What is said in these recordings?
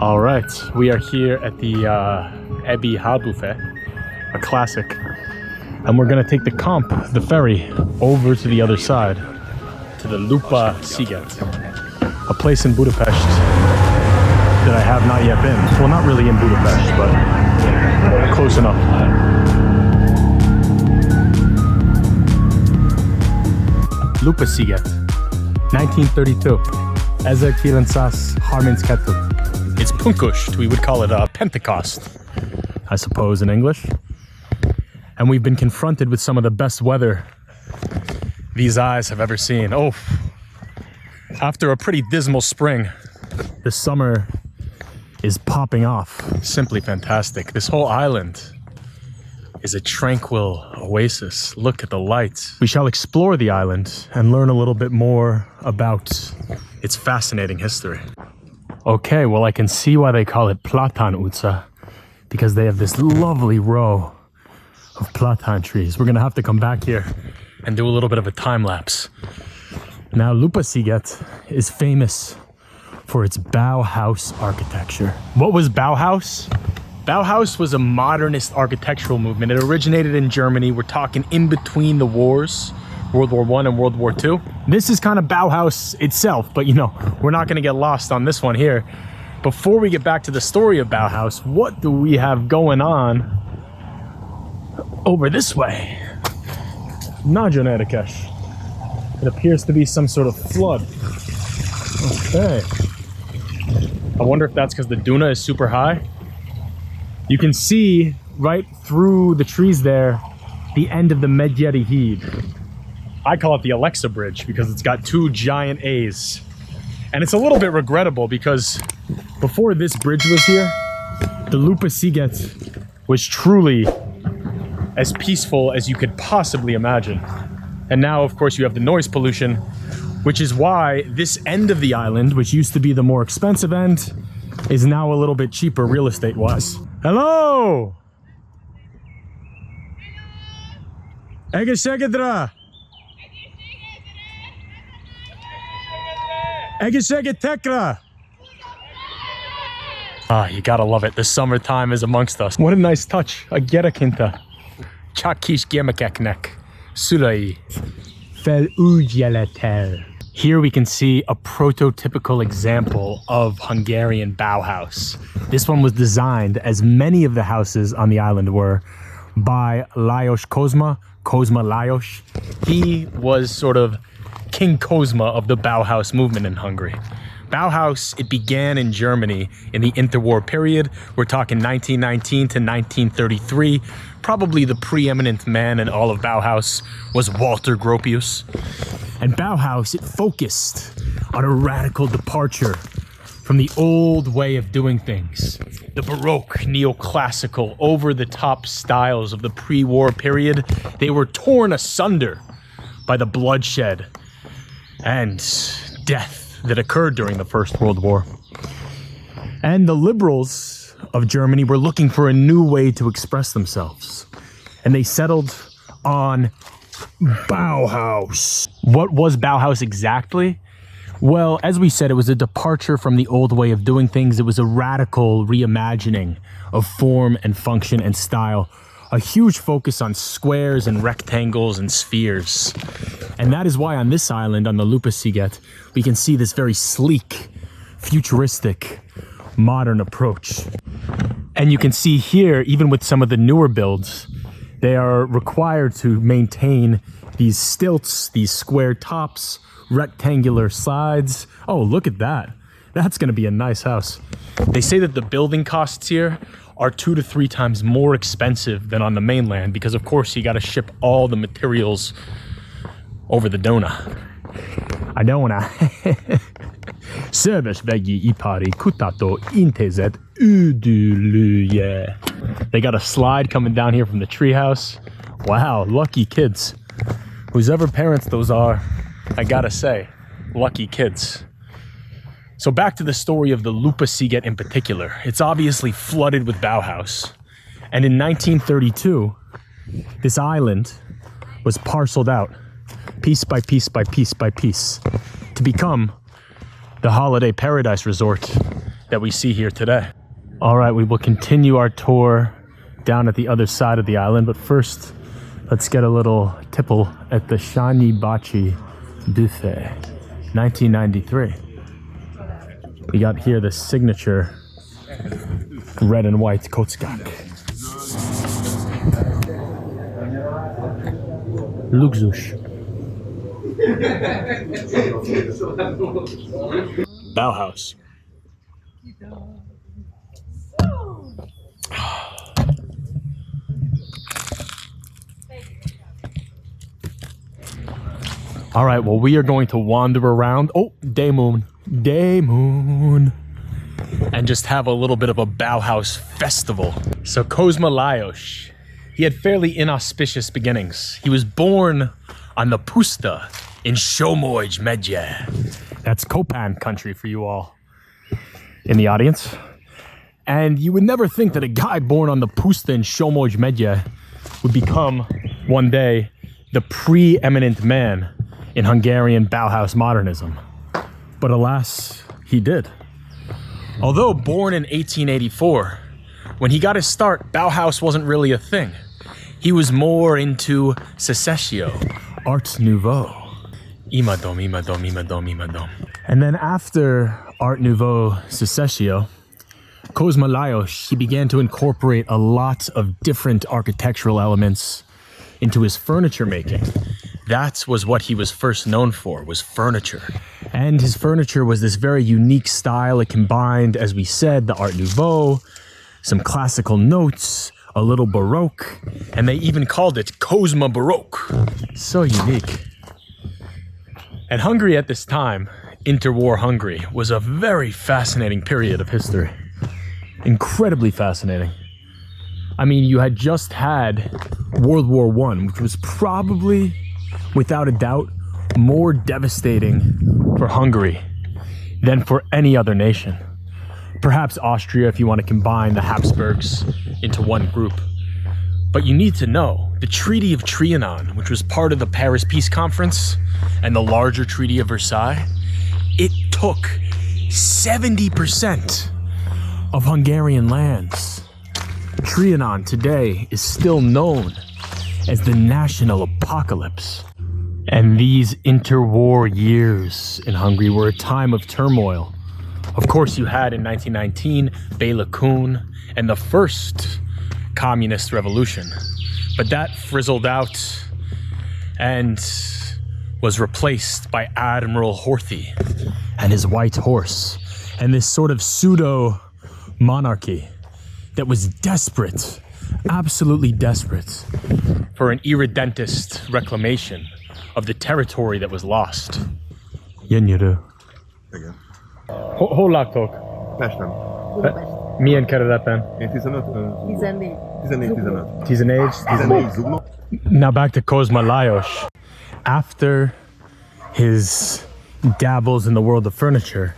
All right, we are here at the Ebbi Buffet, a classic, and we're gonna take the ferry over to the other side, to the Lupa Sziget, a place in Budapest that I have not yet been. Well, not really in Budapest, but close enough. Lupa Sziget, 1932. 1932. It's Punkust, we would call it Pentecost, I suppose, in English. And we've been confronted with some of the best weather these eyes have ever seen. Oh, after a pretty dismal spring, the summer is popping off. Simply fantastic. This whole island is a tranquil oasis. Look at the lights. We shall explore the island and learn a little bit more about its fascinating history. Okay, well, I can see why they call it Platan Utsa, because they have this lovely row of platan trees. We're gonna have to come back here and do a little bit of a time lapse. Now, Lupa Sziget is famous for its Bauhaus architecture. What was Bauhaus? Bauhaus was a modernist architectural movement. It originated in Germany. We're talking in between the wars, World War I and World War II. This is kind of Bauhaus itself, but you know, we're not gonna get lost on this one here. Before we get back to the story of Bauhaus, what do we have going on over this way? Nagyon érdekes. It appears to be some sort of flood. Okay. I wonder if that's because the duna is super high. You can see right through the trees there, the end of the Megyeri híd. I call it the Alexa Bridge because it's got two giant A's. And it's a little bit regrettable because before this bridge was here, the Lupa Sziget was truly as peaceful as you could possibly imagine. And now, of course, you have the noise pollution, which is why this end of the island, which used to be the more expensive end, is now a little bit cheaper real estate-wise. Hello! Egészségedre! Egészségetekre! Ah, you gotta love it. The summertime is amongst us. What a nice touch. A gyerekinta. Csak kis gyermekeknek. Szülei. Felügyeletel. Here we can see a prototypical example of Hungarian Bauhaus. This one was designed, as many of the houses on the island were, by Lajos Kozma, Lajos. He was sort of King Kozma of the Bauhaus movement in Hungary. Bauhaus, it began in Germany in the interwar period. We're talking 1919 to 1933. Probably the preeminent man in all of Bauhaus was Walter Gropius. And Bauhaus, it focused on a radical departure from the old way of doing things. The Baroque, neoclassical, over-the-top styles of the pre-war period, they were torn asunder by the bloodshed and death that occurred during the First World War. And the liberals of Germany were looking for a new way to express themselves. And they settled on Bauhaus. What was Bauhaus exactly? Well, as we said, it was a departure from the old way of doing things. It was a radical reimagining of form and function and style. A huge focus on squares and rectangles and spheres. And that is why on this island, on the Lupa Sziget, we can see this very sleek, futuristic, modern approach. And you can see here, even with some of the newer builds, they are required to maintain these stilts, these square tops, rectangular sides. Oh, look at that. That's gonna be a nice house. They say that the building costs here are 2 to 3 times more expensive than on the mainland because, of course, you gotta ship all the materials over the Dona. A Dona. Szörvesvegyi Ipari Kutató Intézet üdülője. They got a slide coming down here from the treehouse. Wow, lucky kids. Whoever parents those are, I gotta say, lucky kids. So back to the story of the Lupa Sziget in particular. It's obviously flooded with Bauhaus. And in 1932, this island was parceled out, piece by piece by piece by piece, to become the holiday paradise resort that we see here today. All right, we will continue our tour down at the other side of the island, but first, let's get a little tipple at the Shani Bachi Buffet, 1993. We got here the signature red and white kotskak. Luxus. Bauhaus. All right, well, we are going to wander around. Oh, day moon, and just have a little bit of a Bauhaus festival. So Kozma Lajos, he had fairly inauspicious beginnings. He was born on the Puszta in Somogy megye. That's Kopan country for you all in the audience. And you would never think that a guy born on the Puszta in Somogy megye would become one day the preeminent man in Hungarian Bauhaus modernism. But alas, he did. Although born in 1884, when he got his start, Bauhaus wasn't really a thing. He was more into secession, Art Nouveau. Imadom. And then after Art Nouveau secession, Kozma Lajos, he began to incorporate a lot of different architectural elements into his furniture making. That was what he was first known for, was furniture. And his furniture was this very unique style. It combined, as we said, the Art Nouveau, some classical notes, a little Baroque, and they even called it Kozma Baroque. So unique. And Hungary at this time, interwar Hungary, was a very fascinating period of history. Incredibly fascinating. I mean, you had just had World War I, which was probably, without a doubt, more devastating for Hungary than for any other nation. Perhaps Austria, if you want to combine the Habsburgs into one group. But you need to know, the Treaty of Trianon, which was part of the Paris Peace Conference and the larger Treaty of Versailles, it took 70% of Hungarian lands. Trianon today is still known as the national apocalypse. And these interwar years in Hungary were a time of turmoil. Of course, you had in 1919 Béla Kun and the first communist revolution. But that frizzled out and was replaced by Admiral Horthy and his white horse and this sort of pseudo monarchy that was desperate, absolutely desperate, for an irredentist reclamation of the territory that was lost. Jönnyörű. Igen. Hol laktok? Pesten. Milyen kerületben? Én 15? 14. 14-15. 14? Zugló. Now back to Kozma Lajos. After his dabbles in the world of furniture,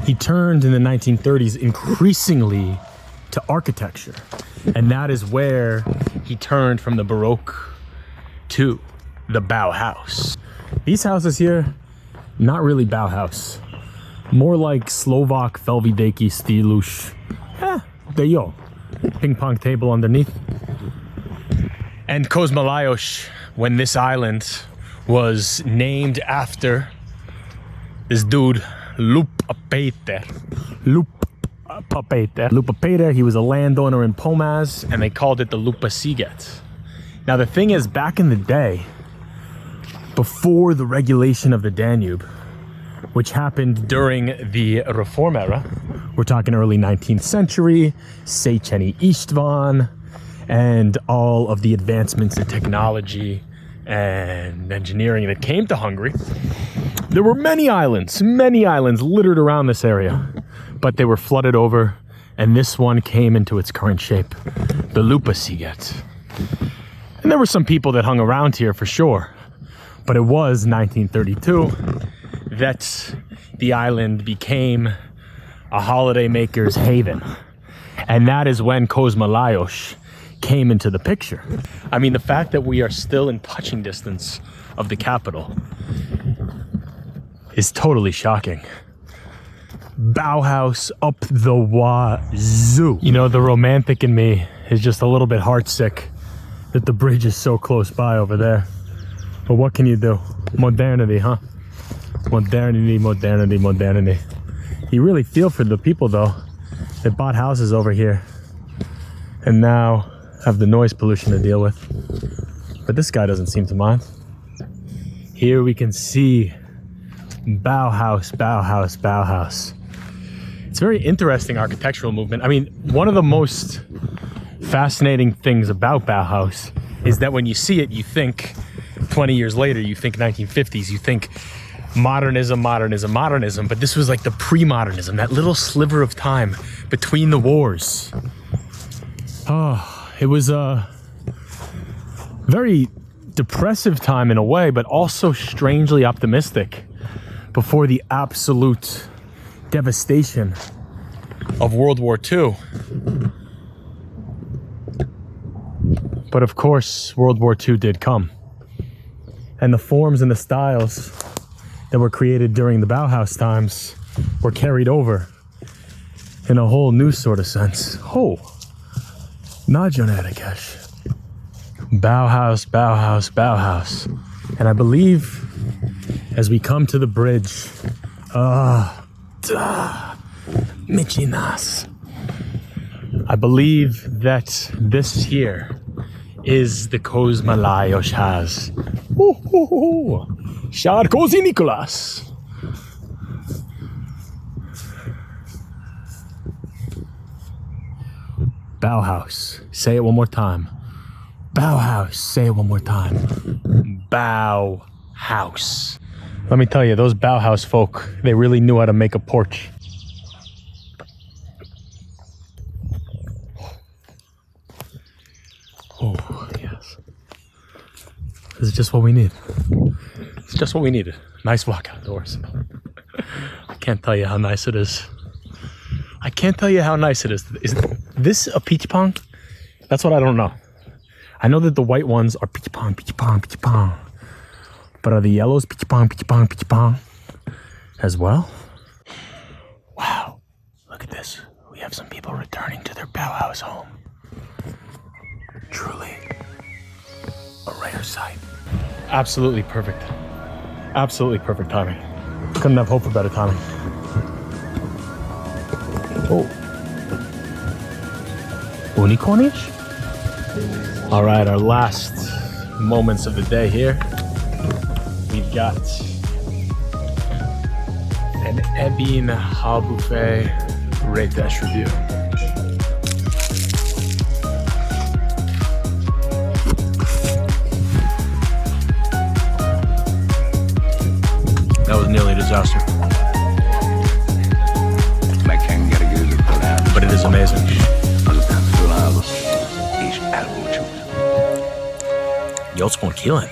he turned in the 1930s increasingly to architecture. And that is where he turned from the Baroque to the Bauhaus. These houses here, not really Bauhaus. More like Slovak Velvideki stílus. There you go. Ping pong table underneath. And Kozma Lajos, when this island was named after this dude, Lupa Peter. Lupa Peter, he was a landowner in Pomaz, and they called it the Lupa Sziget. Now the thing is, back in the day, before the regulation of the Danube, which happened during the Reform era, we're talking early 19th century, Széchenyi István, and all of the advancements in technology and engineering that came to Hungary, there were many islands littered around this area, but they were flooded over, and this one came into its current shape, the Lupa Sziget. And there were some people that hung around here for sure, but it was 1932 that the island became a holidaymaker's haven. And that is when Kozma Lajos came into the picture. I mean, the fact that we are still in touching distance of the capital is totally shocking. Bauhaus up the wazoo. You know, the romantic in me is just a little bit heartsick that the bridge is so close by over there. But what can you do? Modernity, huh? Modernity, modernity, modernity. You really feel for the people though that bought houses over here and now have the noise pollution to deal with. But this guy doesn't seem to mind. Here we can see Bauhaus, Bauhaus, Bauhaus. It's a very interesting architectural movement. I mean, one of the most fascinating things about Bauhaus is that when you see it, you think 20 years later, you think 1950s, you think modernism, modernism, modernism. But this was like the pre-modernism, that little sliver of time between the wars. Oh, it was a very depressive time in a way, but also strangely optimistic before the absolute devastation of World War II. But of course, World War II did come. And the forms and the styles that were created during the Bauhaus times were carried over in a whole new sort of sense. Oh, nagyon érdekes. Bauhaus, Bauhaus, Bauhaus. And I believe as we come to the bridge, Michinas. I believe that this here is the Kozma Lajos has. Techinically. Bauhaus. Say it one more time. Bauhaus. Say it one more time. Bauhaus. Let me tell you, those Bauhaus folk, they really knew how to make a porch. Oh, yes. This is just what we need. It's just what we needed. Nice walk outdoors. I can't tell you how nice it is. I can't tell you how nice it is. Is this a peach pong? That's what I don't know. I know that the white ones are peach pong, peach pong, peach pong. But are the yellows peach pong, peach pong, peach pong as well? Wow, look at this. We have some people returning to their Bauhaus home. Truly a rare sight. Absolutely perfect. Absolutely perfect timing. Couldn't have hoped for better timing. Oh. Unicornish? All right, our last moments of the day here. We've got an Ebin Hall Buffet Rate Dash review. That was nearly a disaster. But it is amazing. Yo, it's going killing.